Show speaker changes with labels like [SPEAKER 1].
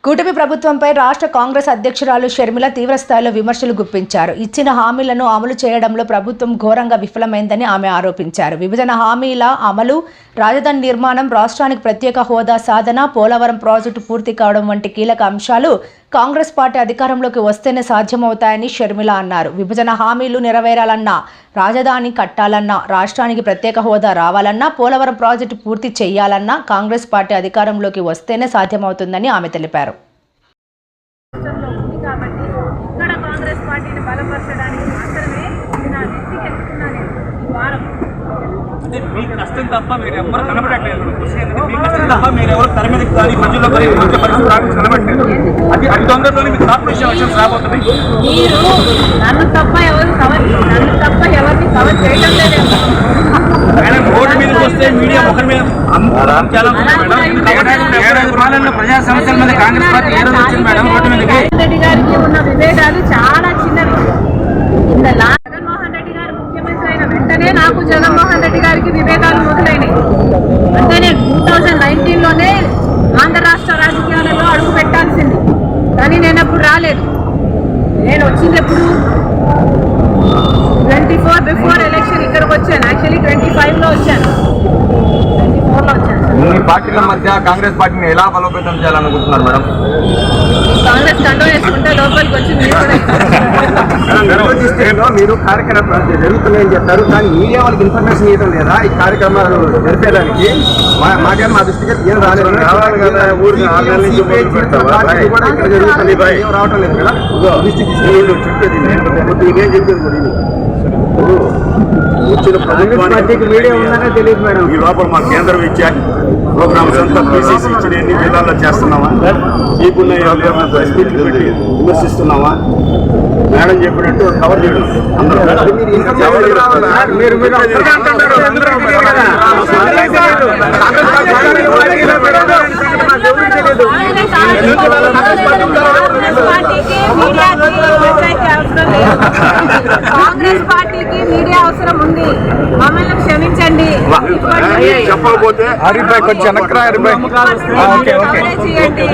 [SPEAKER 1] కూటమి ప్రభుత్వంపై రాష్ట్ర కాంగ్రెస్ అధ్యక్షురాలు షర్మిల తీవ్రస్థాయిలో విమర్శలు గుప్పించారు. ఇచ్చిన హామీలను అమలు చేయడంలో ప్రభుత్వం ఘోరంగా విఫలమైందని ఆమె ఆరోపించారు. విభజన హామీల అమలు, రాజధాని నిర్మాణం, రాష్ట్రానికి ప్రత్యేక హోదా సాధన, పోలవరం ప్రాజెక్టు పూర్తి కావడం వంటి కీలక అంశాలు కాంగ్రెస్ పార్టీ అధికారంలోకి వస్తేనే సాధ్యమవుతాయని షర్మిల అన్నారు. విభజన హామీలు నెరవేరాలన్నా, రాజధాని కట్టాలన్నా, రాష్ట్రానికి ప్రత్యేక హోదా రావాలన్నా, పోలవరం ప్రాజెక్టు పూర్తి చేయాలన్నా కాంగ్రెస్ పార్టీ అధికారంలోకి వస్తేనే సాధ్యమవుతుందని ఆమె తెలిపారు.
[SPEAKER 2] కాబట్టి ఇక్కడ కాంగ్రెస్ పార్టీని బలపరచడానికి మాత్రమే ఇది నా దృష్టికి ఎక్కుతున్నాను ఈ వారం.
[SPEAKER 3] అంటే మీ కష్టం తప్ప మీరు ఎవరు కనబడట్లేదు. మీ కష్టం తప్ప మీరు ఎవరు తన మీద కానీ మధ్యలో కనబడట్లేదు. అది తొందరలోనే మీకు కార్పొరేషన్ రాబోతుంది.
[SPEAKER 2] మీరు నన్ను తప్ప ఎవరిని కవర్ చేయడం లేదు.
[SPEAKER 3] మేడం రోడ్డు మీదకి వస్తే మీడియా ఒకరి మీద పాలనలో ప్రజా సమస్యల మీద కాంగ్రెస్ పార్టీ ఏ రోజు వచ్చింది మేడం రోడ్డు మీదకి?
[SPEAKER 2] రెడ్డి గారికి ఉన్న విభేదాలు చాలా చిన్నవి. జగన్మోహన్ రెడ్డి గారు ముఖ్యమంత్రి అయిన వెంటనే నాకు జగన్మోహన్ రెడ్డి గారికి విభేదాలు మొదలైనవి. అంటే నేను 2019లోనే ఆంధ్ర రాష్ట్ర రాజకీయాలలో అడుగు పెట్టాల్సింది, కానీ నేను అప్పుడు రాలేదు. నేను వచ్చింది ఎప్పుడు 24 బిఫోర్ ఎలక్షన్ ఇక్కడికి వచ్చాను. యాక్చువల్లీ 25లో వచ్చాను, 24లో వచ్చాను.
[SPEAKER 4] ఈ పార్టీల మధ్య కాంగ్రెస్ పార్టీని ఎలా బలోపేతం చేయాలనుకుంటున్నారు మేడం?
[SPEAKER 2] కాంగ్రెస్ కండో వేసుకుంటే లోపలికి వచ్చి
[SPEAKER 4] మీరు కార్యక్రమాలు జరుగుతున్నాయని చెప్తారు, కానీ మీడియా వాళ్ళకి ఇన్ఫర్మేషన్ ఇవ్వడం లేదా? ఈ కార్యక్రమాలు జరిపేదానికి మా దృష్టికి ఏం రాలేదు. రావటం లేదు కదా వచ్చిన ప్రభుత్వానికి మీడియా ఉందనే తెలియదు మేడం. ఈ లోపల మా కేంద్రం ఇచ్చా ప్రోగ్రామ్స్ అంతా పీసీసీ ఇచ్చిన ఎన్ని జిల్లాల్లో చేస్తున్నావా? మీకున్న పెట్టి విమర్శిస్తున్నావా? మేడం చెప్పినట్టు కవర్ చేయడం
[SPEAKER 2] కాంగ్రెస్ పార్టీకి మీడియా అవసరం ఉంది. మమ్మల్ని క్షమించండి.
[SPEAKER 4] చెప్పకపోతే
[SPEAKER 2] చేయండి.